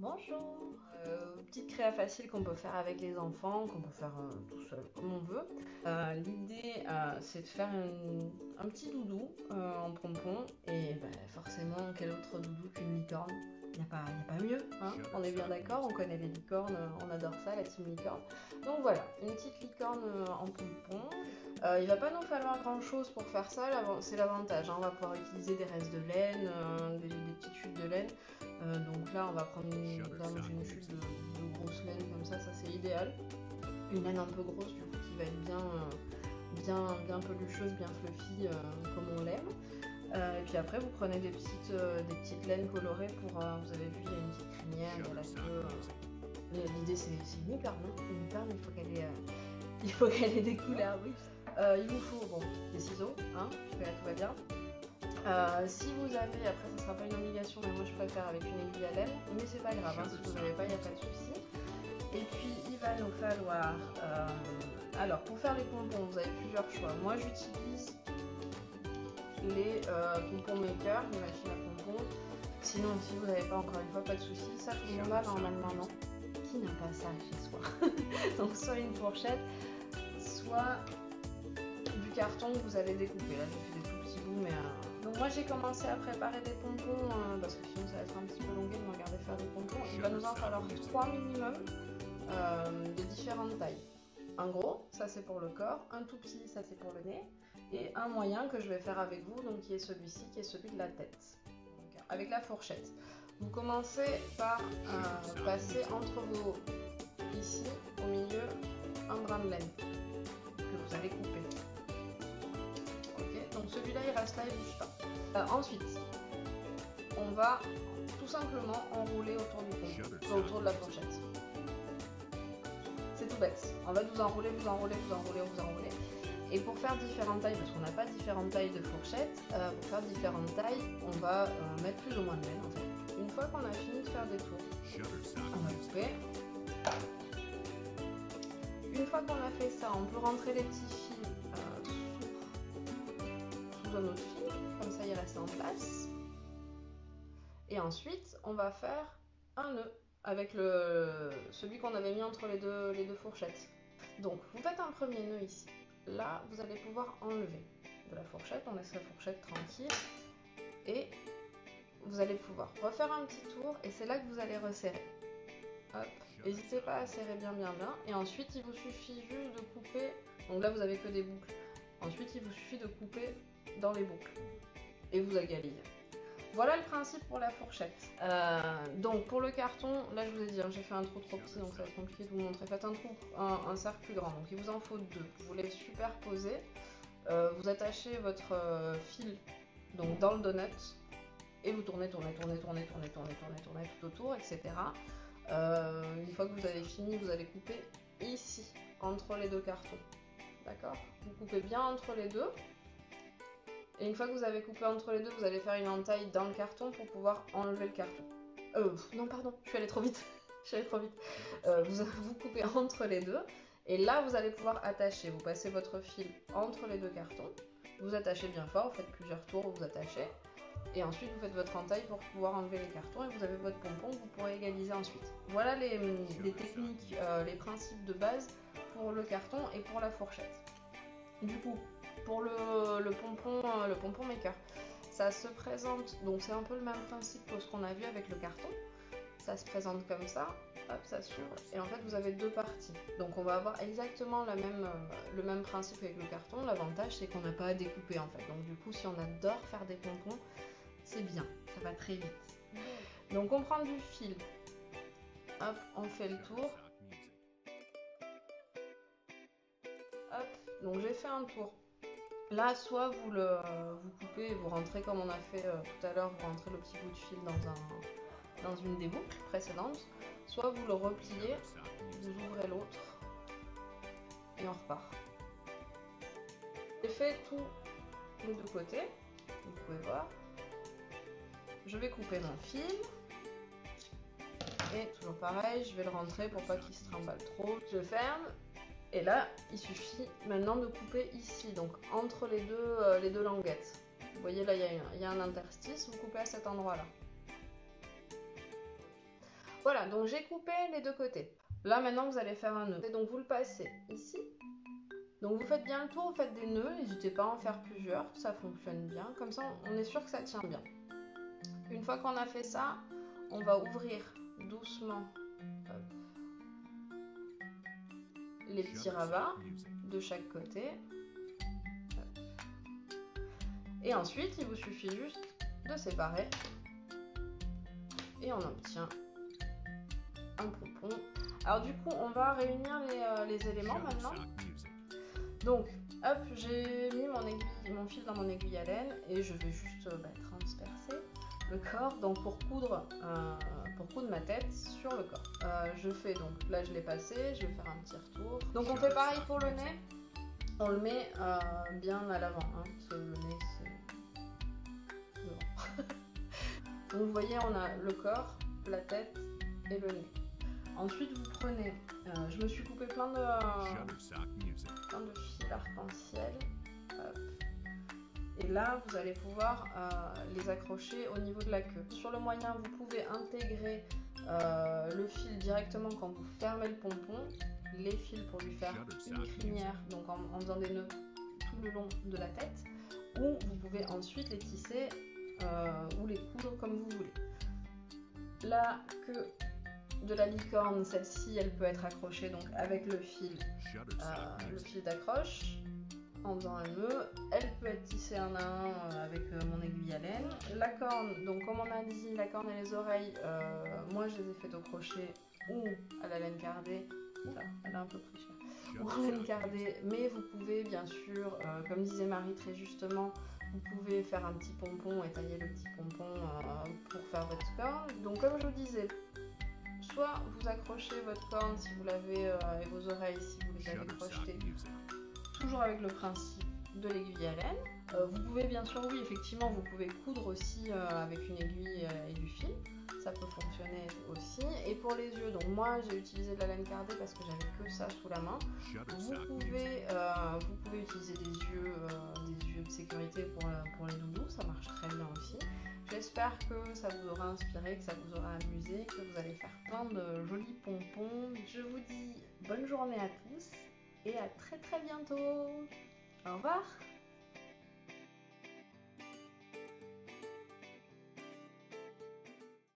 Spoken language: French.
Bonjour. Petite créa facile qu'on peut faire avec les enfants, qu'on peut faire tout seul comme on veut. L'idée c'est de faire un petit doudou en pompon et forcément quel autre doudou qu'une licorne. Il n'y a pas mieux, hein, on est bien d'accord, on connaît les licornes, on adore ça, la team licorne. Donc voilà, une petite licorne en pompon. Il va pas nous falloir grand chose pour faire ça, c'est l'avantage, hein. On va pouvoir utiliser des restes de laine, des petites chutes de laine. Donc là on va prendre une chute de grosse laine comme ça c'est idéal. Une laine un peu grosse du coup qui va être bien pelucheuse, bien fluffy comme on l'aime. Et puis après vous prenez des petites laines colorées pour, vous avez vu il y a une petite crinière, il y a la queue. L'idée c'est une licorne, hein. Une licorne il faut qu'elle ait des couleurs, oui. Il vous faut des ciseaux, hein, puisque là tout va bien. Si vous avez, après ça sera pas une obligation, mais moi je préfère avec une aiguille à laine, mais c'est pas grave, hein, si vous n'avez pas, il n'y a pas de souci. Et puis il va nous falloir, alors pour faire les pompons, vous avez plusieurs choix. Moi j'utilise les pompons maker, les machines à pompons. Sinon, si vous n'avez pas, encore une fois, pas de souci. Ça tout le monde a normalement, non? Qui n'a pas ça chez soi? Donc soit une fourchette, soit du carton que vous allez découper. Là j'ai fait des tout petits bouts, mais donc moi j'ai commencé à préparer des pompons parce que sinon ça va être un petit peu longué de me regarder faire des pompons. Il va nous en falloir 3 minimum de différentes tailles. Un gros, ça c'est pour le corps, un tout petit, ça c'est pour le nez, et un moyen que je vais faire avec vous, donc qui est celui-ci, qui est celui de la tête. Donc, avec la fourchette. Vous commencez par passer entre vos, ici, au milieu, un brin de laine que vous allez couper. Ok, donc celui-là il reste là, il bouge pas. Ensuite, on va tout simplement enrouler autour du pompon, autour de la fourchette. C'est tout bête. On va vous enrouler. Et pour faire différentes tailles, parce qu'on n'a pas différentes tailles de fourchettes, pour faire différentes tailles, on va mettre plus ou moins de laine en fait. Une fois qu'on a fini de faire des tours, on va couper. Une fois qu'on a fait ça, on peut rentrer les petits fils sous un autre fil, comme ça il reste en place. Et ensuite, on va faire un nœud avec celui qu'on avait mis entre les deux fourchettes. Donc, vous faites un premier nœud ici. Là, vous allez pouvoir enlever de la fourchette. On laisse la fourchette tranquille. Et vous allez pouvoir refaire un petit tour. Et c'est là que vous allez resserrer. Hop. N'hésitez pas à serrer bien. Et ensuite, il vous suffit juste de couper. Donc là, vous avez que des boucles. Ensuite, il vous suffit de couper dans les boucles. Et vous égalisez. Voilà le principe pour la fourchette. Donc pour le carton, là je vous ai dit, hein, j'ai fait un trou trop petit, donc ça va être compliqué de vous montrer. Faites un cercle plus grand, donc il vous en faut deux. Vous les superposez, vous attachez votre fil donc dans le donut, et vous tournez tout autour, etc. Une fois que vous avez fini, vous allez couper ici, entre les deux cartons. D'accord? Vous coupez bien entre les deux. Et une fois que vous avez coupé entre les deux, vous allez faire une entaille dans le carton pour pouvoir enlever le carton. Non, pardon, je suis allée trop vite. Vous coupez entre les deux. Et là, vous allez pouvoir attacher. Vous passez votre fil entre les deux cartons. Vous attachez bien fort, vous faites plusieurs tours, vous attachez. Et ensuite, vous faites votre entaille pour pouvoir enlever les cartons. Et vous avez votre pompon que vous pourrez égaliser ensuite. Voilà les techniques, les principes de base pour le carton et pour la fourchette. Du coup, pour le pompon maker, ça se présente, donc c'est un peu le même principe que ce qu'on a vu avec le carton. Ça se présente comme ça, hop, ça s'ouvre, et en fait vous avez deux parties. Donc on va avoir exactement le même principe avec le carton. L'avantage c'est qu'on n'a pas à découper en fait. Donc du coup, si on adore faire des pompons, c'est bien, ça va très vite. Donc on prend du fil, hop, on fait le tour. Hop, donc j'ai fait un tour. Là, soit vous coupez et vous rentrez comme on a fait tout à l'heure, vous rentrez le petit bout de fil dans une des boucles précédentes, soit vous le repliez, vous ouvrez l'autre et on repart. J'ai fait tous les deux côtés, vous pouvez voir. Je vais couper mon fil et toujours pareil, je vais le rentrer pour pas qu'il se trimballe trop. Je ferme. Et là, il suffit maintenant de couper ici, donc entre les deux languettes. Vous voyez là, il y a un interstice, vous coupez à cet endroit-là. Voilà, donc j'ai coupé les deux côtés. Là maintenant vous allez faire un nœud. Et donc vous le passez ici. Donc vous faites bien le tour, vous faites des nœuds, n'hésitez pas à en faire plusieurs, ça fonctionne bien. Comme ça on est sûr que ça tient bien. Une fois qu'on a fait ça, on va ouvrir doucement les petits ravats de chaque côté. Et ensuite, il vous suffit juste de séparer et on obtient un pompon. Alors du coup, on va réunir les éléments maintenant. Donc, hop, j'ai mis mon fil dans mon aiguille à laine et je vais juste transpercer le corps. Donc pour coudre ma tête sur le corps. Je fais donc, là je l'ai passé, je vais faire un petit retour. Donc on fait pareil pour le nez. On le met bien à l'avant, hein, parce que le nez c'est devant. Donc vous voyez, on a le corps, la tête et le nez. Ensuite vous prenez, je me suis coupé plein de fils arc-en-ciel. Et là vous allez pouvoir les accrocher au niveau de la queue. Sur le moyen, vous pouvez intégrer le fil directement quand vous fermez le pompon, les fils pour lui faire une crinière, donc en faisant des nœuds tout le long de la tête, ou vous pouvez ensuite les tisser ou les coudre comme vous voulez. La queue de la licorne, celle-ci, elle peut être accrochée donc avec le fil d'accroche en faisant un nœud. Elle peut être tissée un à un avec mon aiguille à laine. La corne, donc comme on a dit, la corne et les oreilles, moi je les ai faites au crochet ou à la laine cardée. Oula, elle est un peu plus chère. Ou à la laine cardée, mais vous pouvez bien sûr, comme disait Marie très justement, vous pouvez faire un petit pompon et tailler le petit pompon pour faire votre corne. Donc comme je vous disais, soit vous accrochez votre corne si vous l'avez et vos oreilles si vous les avez crochetées, toujours avec le principe de l'aiguille à laine. Vous pouvez bien sûr, oui, effectivement, vous pouvez coudre aussi avec une aiguille et du fil. Ça peut fonctionner aussi. Et pour les yeux, donc moi j'ai utilisé de la laine cardée parce que j'avais que ça sous la main. Vous pouvez utiliser des yeux de sécurité pour les doudous, ça marche très bien aussi. J'espère que ça vous aura inspiré, que ça vous aura amusé, que vous allez faire plein de jolis pompons. Je vous dis bonne journée à tous et à très très bientôt. Au revoir.